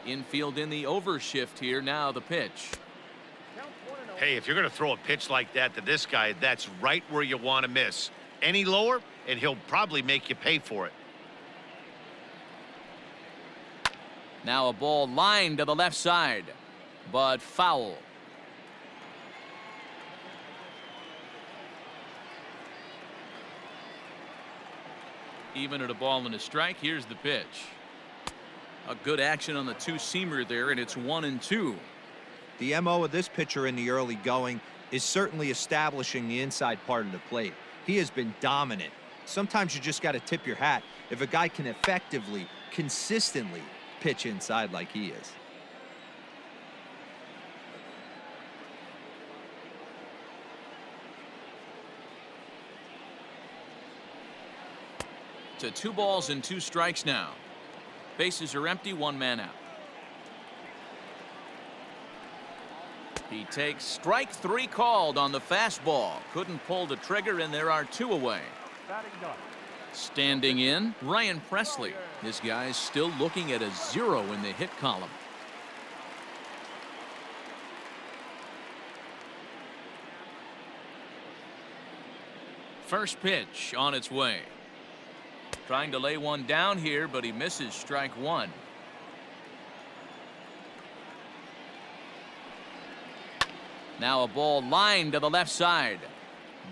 Infield in the overshift here. Now the pitch. Hey, if you're going to throw a pitch like that to this guy, that's right where you want to miss. Any lower, and he'll probably make you pay for it. Now a ball lined to the left side, but foul. Even at a ball and a strike. Here's the pitch. A good action on the two-seamer there, and it's 1-2. The MO of this pitcher in the early going is certainly establishing the inside part of the plate. He has been dominant. Sometimes you just got to tip your hat if a guy can effectively, consistently pitch inside like he is. To 2 balls and 2 strikes now. Bases are empty, 1 man out. He takes strike 3 called on the fastball. Couldn't pull the trigger, and there are 2 away. Standing in, Ryan Presley. This guy's still looking at a 0 in the hit column. First pitch on its way. Trying to lay one down here, but he misses strike 1. Now a ball lined to the left side,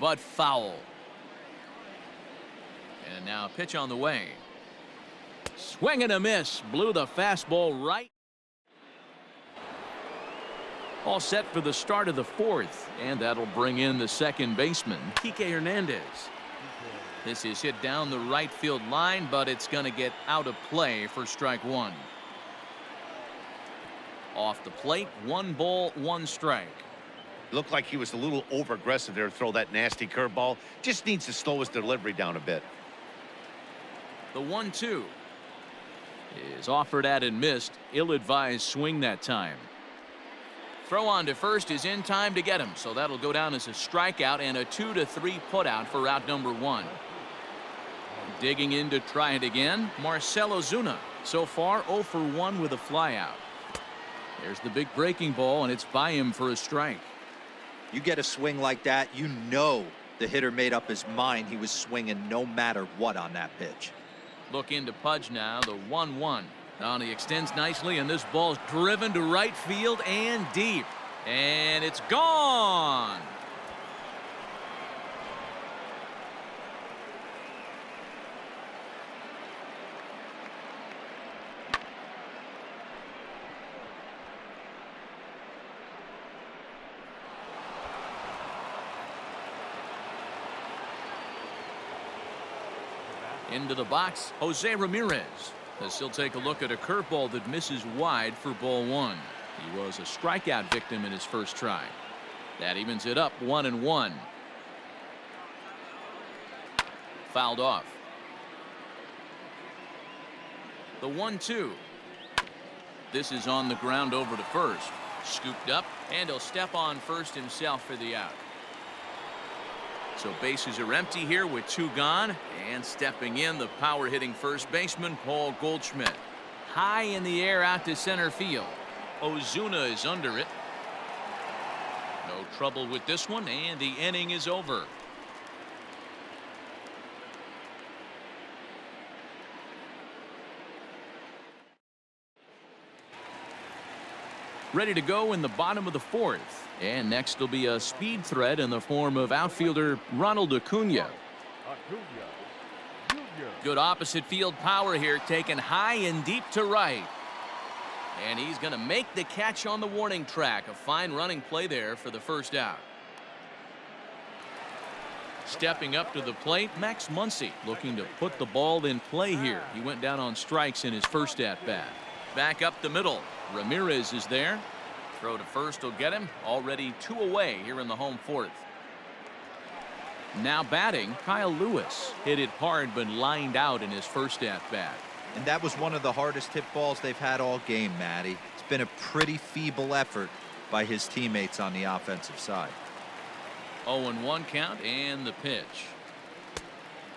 but foul. And now a pitch on the way. Swing and a miss. Blew the fastball right. All set for the start of the 4th, and that'll bring in the second baseman, Kike Hernandez. This is hit down the right field line, but it's going to get out of play for strike 1. Off the plate, 1 ball, 1 strike. Looked like he was a little over aggressive there to throw that nasty curveball. Just needs to slow his delivery down a bit. The 1-2 is offered at and missed. Ill-advised swing that time. Throw on to first is in time to get him, so that'll go down as a strikeout and a 2-3 putout for out number 1. Digging in to try it again, Marcell Ozuna. So far 0 for 1 with a flyout. There's the big breaking ball, and it's by him for a strike. You get a swing like that, you know the hitter made up his mind he was swinging no matter what on that pitch. Look into Pudge now, the 1-1. Now he extends nicely, and this ball's driven to right field and deep. And it's gone. Into the box, Jose Ramirez. As he'll take a look at a curveball that misses wide for ball 1. He was a strikeout victim in his first try. That evens it up 1-1. Fouled off. The 1-2. This is on the ground over to first. Scooped up, and he'll step on first himself for the out. So bases are empty here with 2 gone, and stepping in, the power hitting first baseman Paul Goldschmidt. High in the air out to center field. Ozuna is under it. No trouble with this one, and the inning is over. Ready to go in the bottom of the 4th. And next will be a speed threat in the form of outfielder Ronald Acuna. Good opposite field power here, taken high and deep to right. And he's going to make the catch on the warning track. A fine running play there for the first out. Stepping up to the plate, Max Muncy looking to put the ball in play here. He went down on strikes in his first at-bat. Back up the middle. Ramirez is there. Throw to first will get him. Already 2 away here in the home 4th. Now batting, Kyle Lewis. Hit it hard but lined out in his first at-bat. And that was one of the hardest hit balls they've had all game, Matty. It's been a pretty feeble effort by his teammates on the offensive side. 0-1 count and the pitch.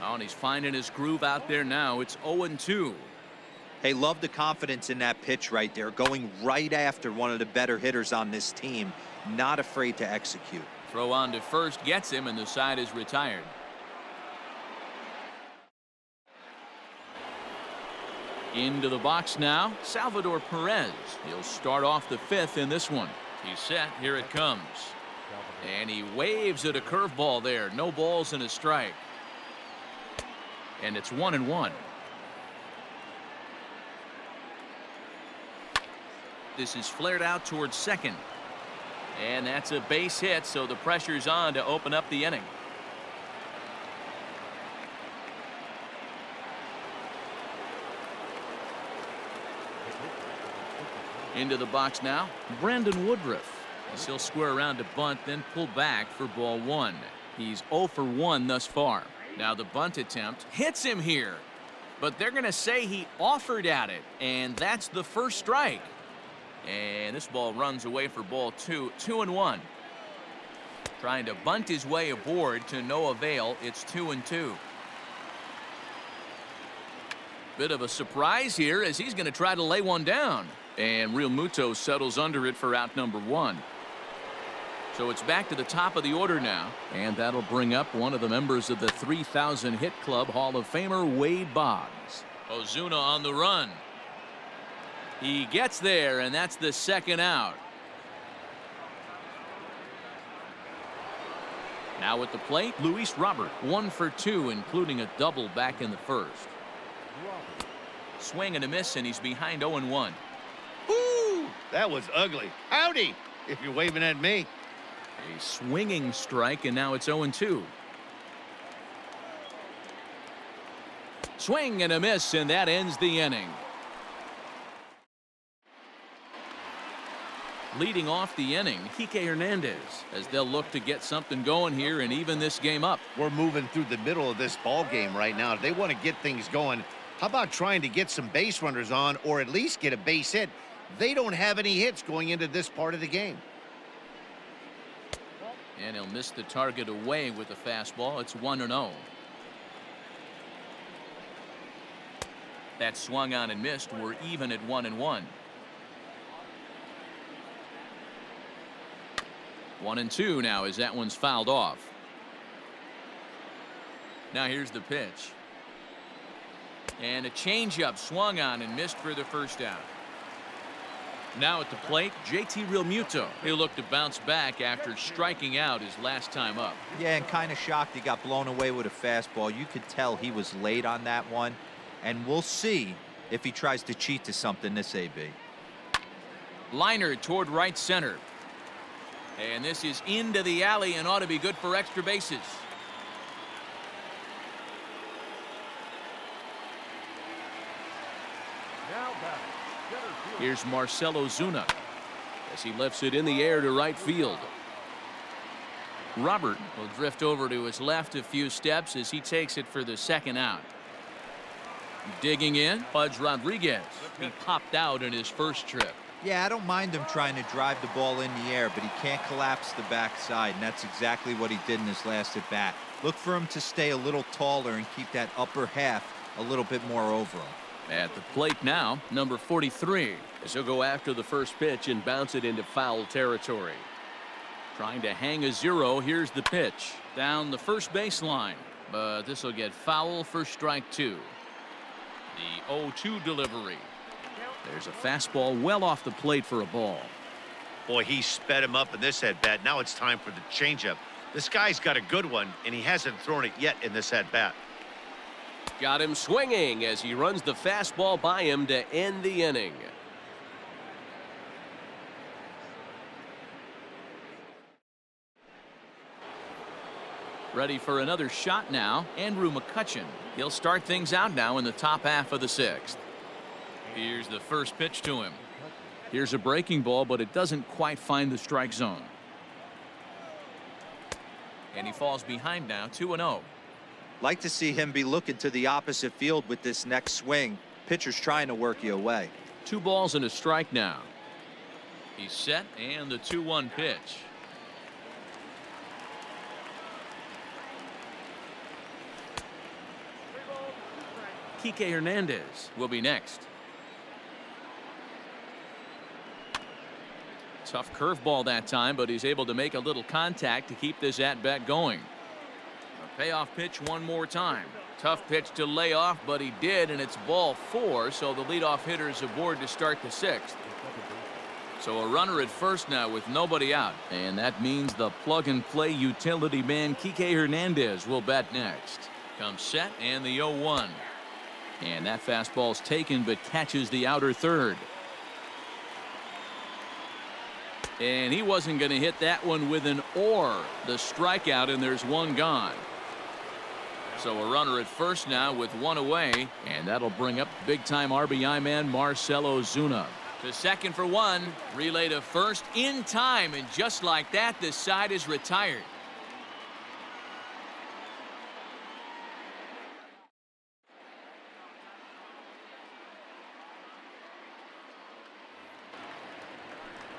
Oh, and he's finding his groove out there now. It's 0-2. Hey, love the confidence in that pitch right there, going right after one of the better hitters on this team, not afraid to execute. Throw on to first gets him, and the side is retired. Into the box now, Salvador Perez. He'll start off the fifth in this one. He's set. Here it comes. And he waves at a curveball there. No balls and a strike. And it's 1-1. This is flared out towards second. And that's a base hit, so the pressure's on to open up the inning. Into the box now, Brandon Woodruff. He'll square around to bunt, then pull back for ball one. He's 0 for 1 thus far. Now the bunt attempt hits him here, but they're going to say he offered at it, and that's the first strike. And this ball runs away for ball two. 2-1. Trying to bunt his way aboard to no avail. It's 2-2. Bit of a surprise here as he's going to try to lay one down. And Real Muto settles under it for out number 1. So it's back to the top of the order now. And that'll bring up one of the members of the 3,000 hit club, Hall of Famer Wade Boggs. Ozuna on the run. He gets there, and that's the second out. Now at the plate, Luis Robert, 1 for 2, including a double back in the first. Swing and a miss, and he's behind 0-1. Ooh, that was ugly. Howdy, if you're waving at me. A swinging strike, and now it's 0-2. Swing and a miss, and that ends the inning. Leading off the inning, Kike Hernandez, as they'll look to get something going here and even this game up. We're moving through the middle of this ball game right now. If they want to get things going, how about trying to get some base runners on, or at least get a base hit? They don't have any hits going into this part of the game. And he'll miss the target away with a fastball. It's 1-0. That swung on and missed. We're even at 1-1. 1-2 now as that one's fouled off. Now here's the pitch. And a changeup swung on and missed for the first out. Now at the plate, JT Realmuto. He'll look to bounce back after striking out his last time up. Yeah, and kind of shocked he got blown away with a fastball. You could tell he was late on that one. And we'll see if he tries to cheat to something this AB. Liner toward right center. And this is into the alley and ought to be good for extra bases. Here's Marcell Ozuna as he lifts it in the air to right field. Robert will drift over to his left a few steps as he takes it for the second out. Digging in, Pudge Rodriguez. He popped out in his first trip. Yeah, I don't mind him trying to drive the ball in the air, but he can't collapse the backside, and that's exactly what he did in his last at bat. Look for him to stay a little taller and keep that upper half a little bit more over him. At the plate now, number 43, as he'll go after the first pitch and bounce it into foul territory. Trying to hang a 0. Here's the pitch down the first baseline, but this will get foul for strike 2. The 0-2 delivery. There's a fastball well off the plate for a ball. Boy, he sped him up in this at bat. Now it's time for the changeup. This guy's got a good one, and he hasn't thrown it yet in this at bat. Got him swinging as he runs the fastball by him to end the inning. Ready for another shot now, Andrew McCutchen. He'll start things out now in the top half of the 6th. Here's the first pitch to him. Here's a breaking ball, but it doesn't quite find the strike zone. And he falls behind now, 2-0. Like to see him be looking to the opposite field with this next swing. Pitcher's trying to work you away. 2 balls and a strike now. He's set, and the 2-1 pitch. Kike Hernandez will be next. Tough curveball that time, but he's able to make a little contact to keep this at-bat going. A payoff pitch one more time. Tough pitch to lay off, but he did, and it's ball 4, so the leadoff hitter is aboard to start the 6th. So a runner at first now with nobody out, and that means the plug-and-play utility man Kike Hernandez will bat next. Comes set and the 0-1. And that fastball's taken but catches the outer third. And he wasn't going to hit that one with an or. The strikeout, and there's one gone. So a runner at first now with one away, and that'll bring up big-time RBI man Marcell Ozuna. To second for one, relay to first in time, and just like that, the side is retired.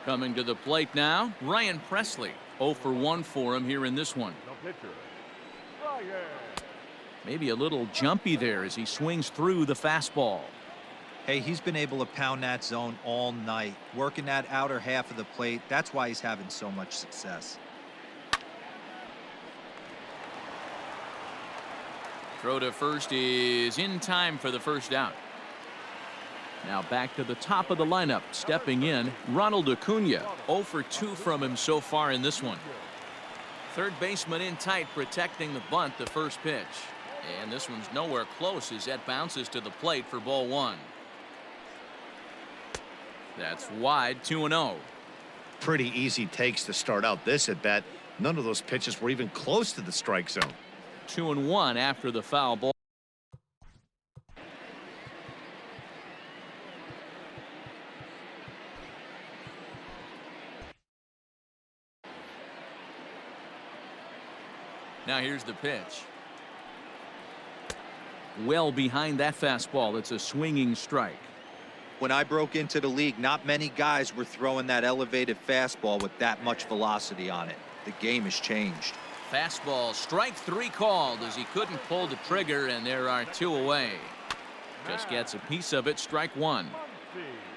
Coming to the plate now, Ryan Presley. 0 for 1 for him here in this one. Maybe a little jumpy there as he swings through the fastball. Hey, he's been able to pound that zone all night, working that outer half of the plate. That's why he's having so much success. Throw to first is in time for the first out. Now back to the top of the lineup, stepping in, Ronald Acuna. 0 for 2 from him so far in this one. Third baseman in tight, protecting the bunt, the first pitch. And this one's nowhere close as that bounces to the plate for ball 1. That's wide, 2-0. Pretty easy takes to start out this at bat. None of those pitches were even close to the strike zone. 2-1 after the foul ball. Now here's the pitch. Well behind that fastball. It's a swinging strike. When I broke into the league, not many guys were throwing that elevated fastball with that much velocity on it. The game has changed. Fastball, strike 3 called as he couldn't pull the trigger, and there are 2 away. Just gets a piece of it, strike 1.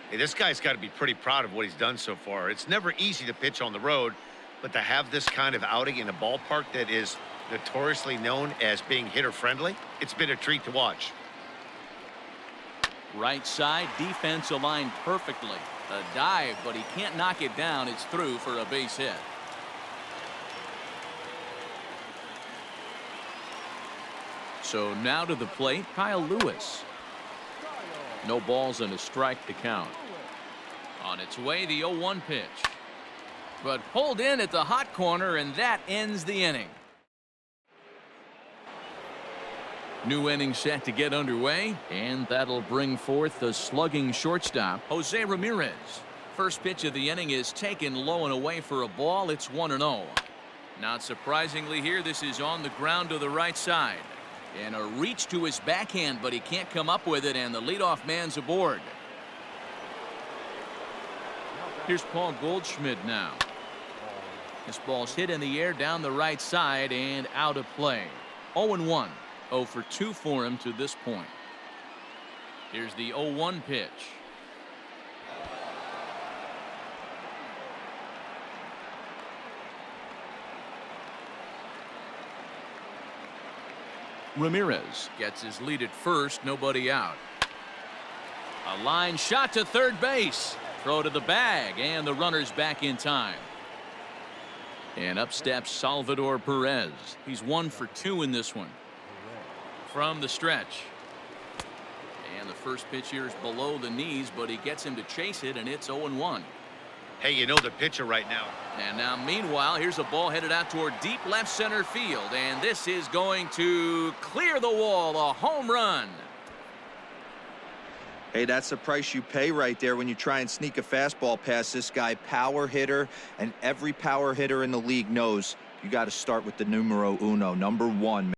Hey, this guy's got to be pretty proud of what he's done so far. It's never easy to pitch on the road, but to have this kind of outing in a ballpark that is notoriously known as being hitter-friendly, it's been a treat to watch. Right side, defense aligned perfectly. A dive, but he can't knock it down. It's through for a base hit. So now to the plate, Kyle Lewis. No balls and a strike to count. On its way, the 0-1 pitch. But pulled in at the hot corner, and that ends the inning. New inning set to get underway, and that'll bring forth the slugging shortstop, Jose Ramirez. First pitch of the inning is taken low and away for a ball. It's 1-0. Not surprisingly here, this is on the ground to the right side. And a reach to his backhand, but he can't come up with it, and the leadoff man's aboard. Here's Paul Goldschmidt now. This ball's hit in the air down the right side and out of play. 0-1. 0 for 2 for him to this point. Here's the 0-1 pitch. Ramirez gets his lead at first, nobody out. A line shot to third base. Throw to the bag, and the runner's back in time. And up steps Salvador Perez. He's 1 for 2 in this one. From the stretch. And the first pitch here is below the knees, but he gets him to chase it, and it's 0-1. Hey, you know the pitcher right now. And now, meanwhile, here's a ball headed out toward deep left center field, and this is going to clear the wall, a home run. Hey, that's the price you pay right there when you try and sneak a fastball past this guy. Power hitter, and every power hitter in the league knows you got to start with the numero uno, number 1.